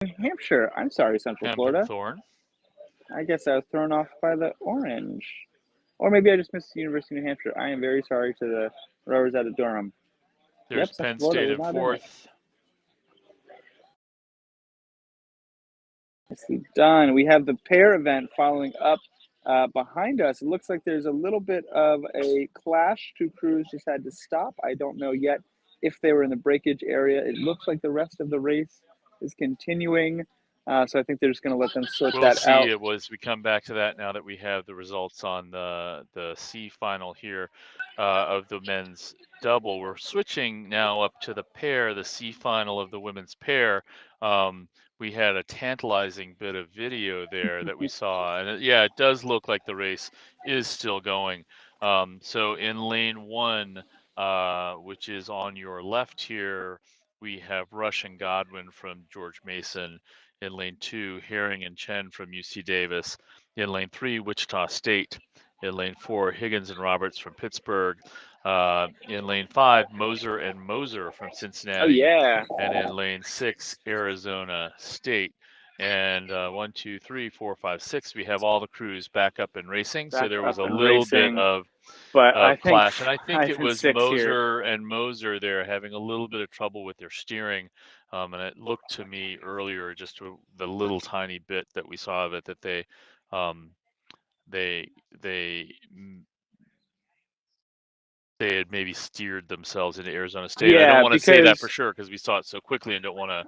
New Hampshire. I'm sorry, Central Hampton Florida. Thorn. I guess I was thrown off by the orange. Or maybe I just missed the University of New Hampshire. I am very sorry to the rowers out of Durham. There's Yep, Central Penn Florida State was in not in it. fourth. Nicely done. We have the pair event following up behind us. It looks like there's a little bit of a clash. Two crews just had to stop. I don't know yet if they were in the breakage area. It looks like the rest of the race is continuing. So I think they're just going to let them sort We'll that see out. it was we come back to that now that we have the results on the C final here of the men's double. We're switching now up to the pair, the C final of the women's pair. We had a tantalizing bit of video there that we saw, and yeah, it does look like the race is still going. So in lane one, which is on your left here, we have Rush and Godwin from George Mason. In lane two, Herring and Chen from UC Davis. In lane three, Wichita State. In lane four, Higgins and Roberts from Pittsburgh. In lane five, Moser and Moser from Oh, Cincinnati. yeah. And in lane six, Arizona State. And 1, 2, 3, 4, 5, 6, we have all the crews back up and racing. So Back there up was a and little bit racing. But I of think clash, and I think five it and was six here. Moser and Moser there having a little bit of trouble with their steering, and it looked to me earlier, just the little tiny bit that we saw of it, that um, they they they had maybe steered themselves into Arizona State. I don't Yeah, want to say that for because sure because we saw it so quickly and don't want to.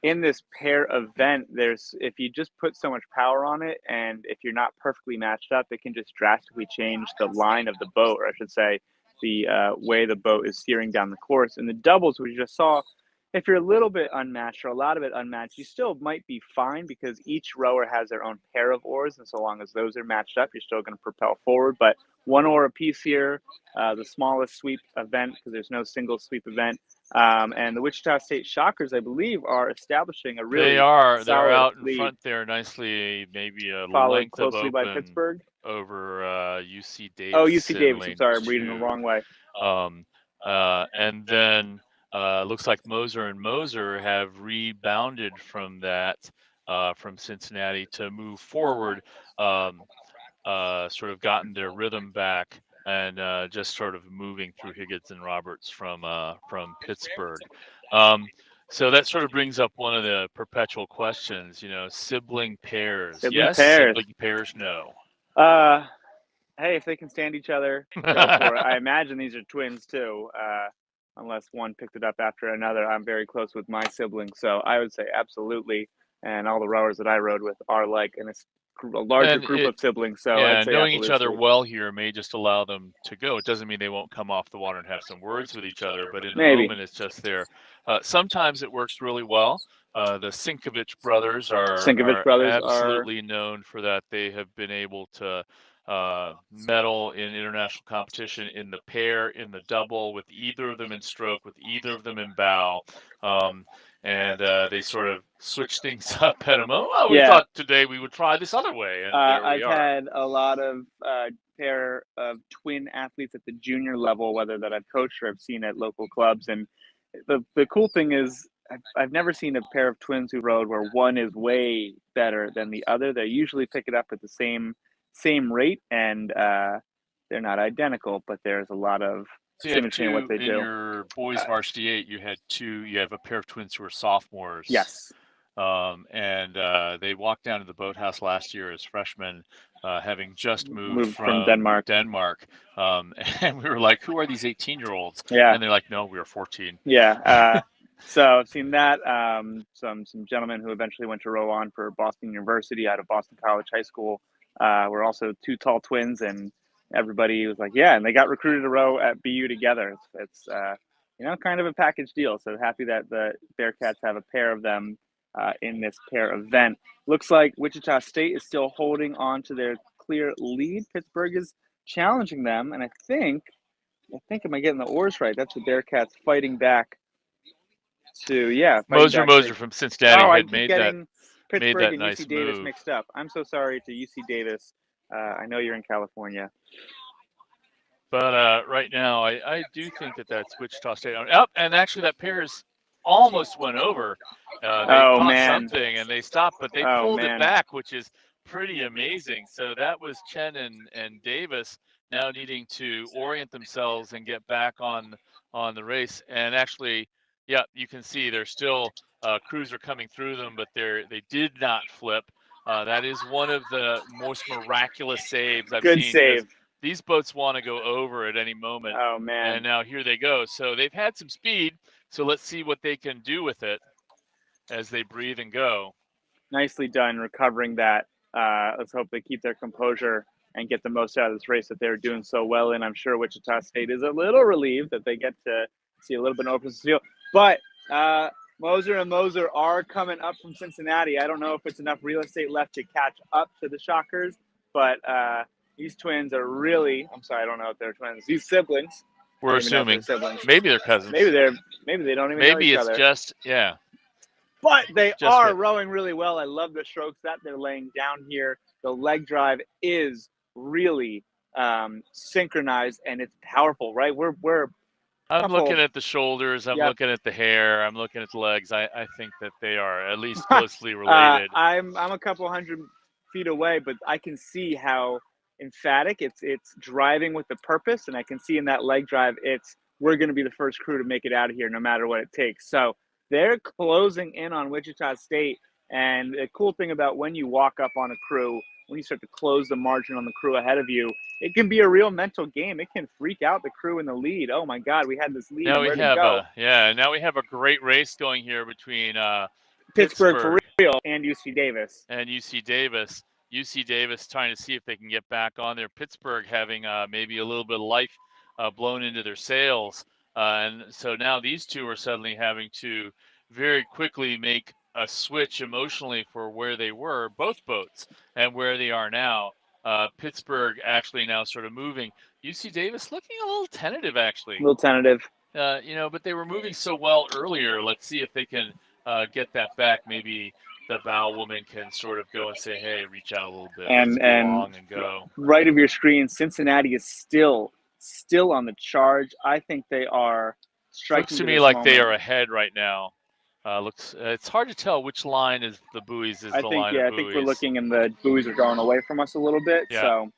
in this pair event, there's if you just put so much power on it, and if you're not perfectly matched up, it can just drastically change the line of the boat, or I should say, the way the boat is steering down the course. In the doubles, we just saw, if you're a little bit unmatched or a lot of it unmatched, you still might be fine because each rower has their own pair of oars, and so long as those are matched up, you're still going to propel forward. But one oar apiece here, the smallest sweep event because there's no single sweep event. And the Wichita State Shockers, I believe, are establishing a They really are. They're solid out in lead, front there nicely, maybe a followed length of closely by open Pittsburgh. over UC Oh, Davis UC in Davis. I'm lane sorry, I'm reading the two. wrong way. Um, and then looks like Moser and Moser have rebounded from that from Cincinnati to move forward, um, sort of gotten their rhythm back and just sort of moving through Higgins and Roberts from Pittsburgh. Um, so that sort of brings up one of the perpetual questions, sibling pairs. Sibling Yes, pairs. sibling pairs, no. Uh, hey, if they can stand each other, go for it. I imagine these are twins too, unless one picked it up after another. I'm very close with my siblings, so I would say absolutely. And all the rowers that I rode with are like in a larger And group it of siblings, so I'd Yeah, say knowing each other absolutely. well here may just allow them to go. It doesn't mean they won't come off the water and have some words with each other, but in the Maybe. moment, it's just there. Sometimes it works really well. The Sinkovich brothers Sinkovich are brothers are, absolutely known for that. They have been able to medal in international competition in the pair, in the double, with either of them in stroke, with either of them in bow. Um, and they sort of switch things up at a moment. Well, we yeah. thought today we would try this other way, and there we I've are. had a lot of pair of twin athletes at the junior level, whether that I've coached or I've seen at local clubs. And the cool thing is, I've never seen a pair of twins who rode where one is way better than the other. They usually pick it up at the same rate, and they're not identical, but there's a lot of So you have symmetry in what two they in do. your boys varsity 8. You had two. You have a pair of twins who are sophomores, Yes, and they walked down to the boathouse last year as freshmen, having just moved moved from from Denmark. Denmark. And we were like, "Who are these 18-year-olds?" Yeah, And they're like, "No, we were 14." yeah. So I've seen that. Some gentlemen who eventually went to row on for Boston University out of Boston College High School were also two tall twins, and everybody was like, "Yeah!" And they got recruited to row at BU together. It's kind of a package deal. So happy that the Bearcats have a pair of them in this pair event. Looks like Wichita State is still holding on to their clear lead. Pittsburgh is challenging them, and I think, am I getting the oars right? That's the Bearcats fighting back fighting Moser back Moser to. from Cincinnati Oh, I had keep made that getting made Pittsburgh that and nice UC Davis move. mixed up. I'm so sorry to UC Davis. I know you're in California. But right now, I do think that that's Wichita State. Oh, and actually, that pair is almost went over. They Oh caught man. something and they stopped, but they Oh pulled it man. back, which is pretty amazing. So that was Chen and Davis now needing to orient themselves and get back on the race. And actually, yeah, you can see they're still crews are coming through them, but they did not flip. That is one of the most miraculous saves I've Good seen, because save. these boats want to go over at any moment. Oh And man. now here they go. So they've had some speed. So let's see what they can do with it as they breathe and go. Nicely done recovering that. Let's hope they keep their composure and get the most out of this race that they're doing so well in. I'm sure Wichita State is a little relieved that they get to see a little bit of open steel. But Moser and Moser are coming up from Cincinnati. I don't know if it's enough real estate left to catch up to the Shockers, but these twins are really, I'm sorry, I don't know if they're twins. These siblings, I We're don't even know if they're assuming siblings. maybe they're cousins. Maybe they don't even know Maybe each it's other. just, yeah. But they Just are fit. rowing really well. I love the strokes that they're laying down here. The leg drive is really synchronized and it's powerful, right? We're I'm couple. looking at the shoulders. I'm Yep. looking at the hair. I'm looking at the legs. I think that they are at least closely related. I'm a couple 100 feet away, but I can see how emphatic it's driving with the purpose, and I can see in that leg drive it's we're going to be the first crew to make it out of here, no matter what it takes. So they're closing in on Wichita State, and the cool thing about when you walk up on a crew, when you start to close the margin on the crew ahead of you, it can be a real mental game. It can freak out the crew in the lead. Oh my God, we had this lead, Now and we where'd it have go? now we have a great race going here between Pittsburgh for Pittsburgh real and UC Davis. and UC Davis. UC Davis trying to see if they can get back on there. Pittsburgh having maybe a little bit of life blown into their sails. And so now these two are suddenly having to very quickly make a switch emotionally for where they were, both boats, and where they are now. Pittsburgh actually now sort of moving. UC Davis looking a little tentative, A actually. little tentative. But they were moving so well earlier. Let's see if they can get that back. Maybe the bow woman can sort of go and say, "Hey, reach out a little bit. Let's And go long and go." right of your screen, Cincinnati is still on the charge. I think they are Looks striking to to me this like they moment. are ahead right now. Looks it's hard to tell which line is the buoys is I the think line of I think we're buoys. looking and the buoys are going away from us a little bit, Yeah, so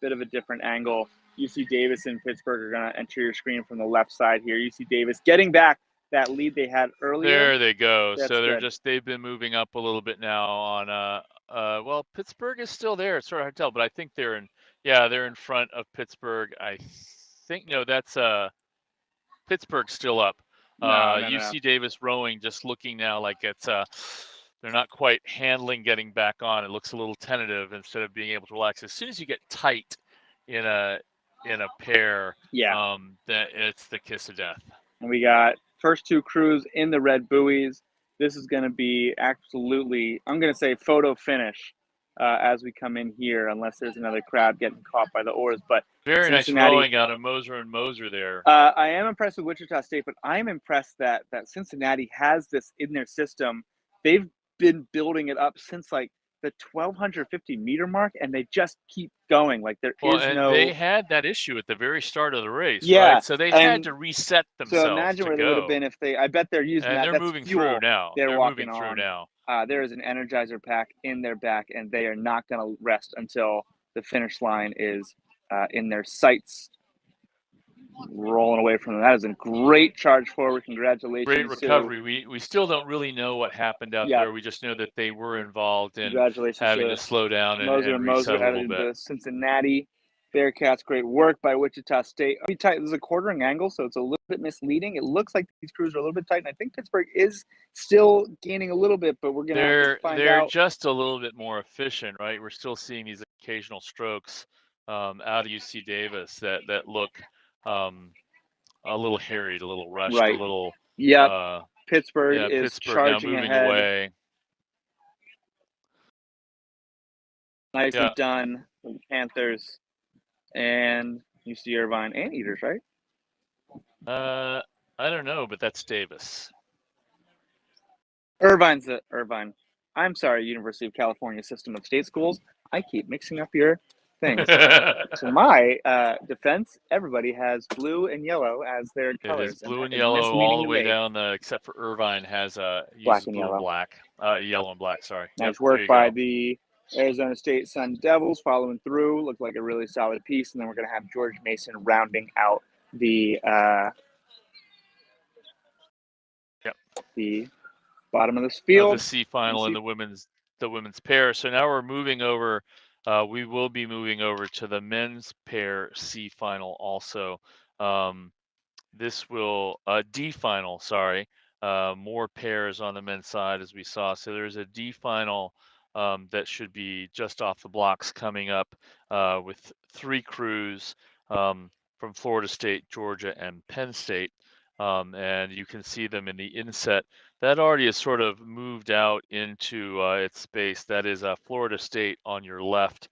bit of a different angle. UC Davis and Pittsburgh are going to enter your screen from the left side here. UC Davis getting back that lead they had earlier. there they go. That's So good. they've been moving up a little bit now on well, Pittsburgh is still there. It's sort of hard to tell, but I think they're in front of Pittsburgh. I think no, that's Pittsburgh's still up. No. UC Davis rowing, just looking now like it's they're not quite handling getting back on. It looks a little tentative instead of being able to relax. As soon as you get tight in a pair, Yeah. that it's the kiss of death. And we got first two crews in the red buoys. This is going to be absolutely, I'm going to say photo finish as we come in here, unless there's another crowd getting caught by the oars. But Very nice Cincinnati, rowing out of Moser and Moser there. I am impressed with Wichita State, but I'm impressed that Cincinnati has this in their system. They've been building it up since like the 1250-meter mark, and they just keep going. Like there Well, is and no, they had that issue at the very start of the race, yeah, right? So they had and to reset so themselves imagine to where they would have go. been if they. I bet they're using And that. they're That's moving through fuel now. they're They're walking moving through on. now. There is an Energizer pack in their back, and they are not going to rest until the finish line is in their sights. Rolling away from them. That is a great charge forward. Great Congratulations to. recovery. We still don't really know what happened out Yeah, there. We just know that they were involved in congratulations having to to slow down Moser and and Moser reset a out little of bit. the Cincinnati Bearcats. Great work by Wichita State. Be tight. This is a quartering angle, so it's a little bit misleading. It looks like these crews are a little bit tight, and I think Pittsburgh is still gaining a little bit, but we're gonna have to find They're out. just a little bit more efficient, right? We're still seeing these occasional strokes out of UC Davis that look a little harried, a little rushed, a Right. little Yep. Pittsburgh yeah, is Pittsburgh now charging moving ahead. away. Nicely Yeah. done, the Panthers and UC Irvine and Eaters, right? I don't know, but that's Davis. Irvine's the Irvine. I'm sorry, University of California System of State Schools. I keep mixing up your things. To my defense, everybody has blue and yellow as their It is colors, blue and and yellow all misleading the to way me. down, except for Irvine has Black uses and blue and yellow. black, yellow and black. Sorry. Yep. Nice There work you by go. the Arizona State Sun Devils following through. Looked like a really solid piece. And then we're going to have George Mason rounding out the Yep. the bottom of this Of the field. C final in the women's pair. So now we're moving over. We will be moving over to the men's pair C final also. This will D final. Sorry, more pairs on the men's side as we saw. So there's a D final that should be just off the blocks coming up with 3 crews from Florida State, Georgia, and Penn State. And you can see them in the inset. That already has sort of moved out into its space. That is Florida State on your left.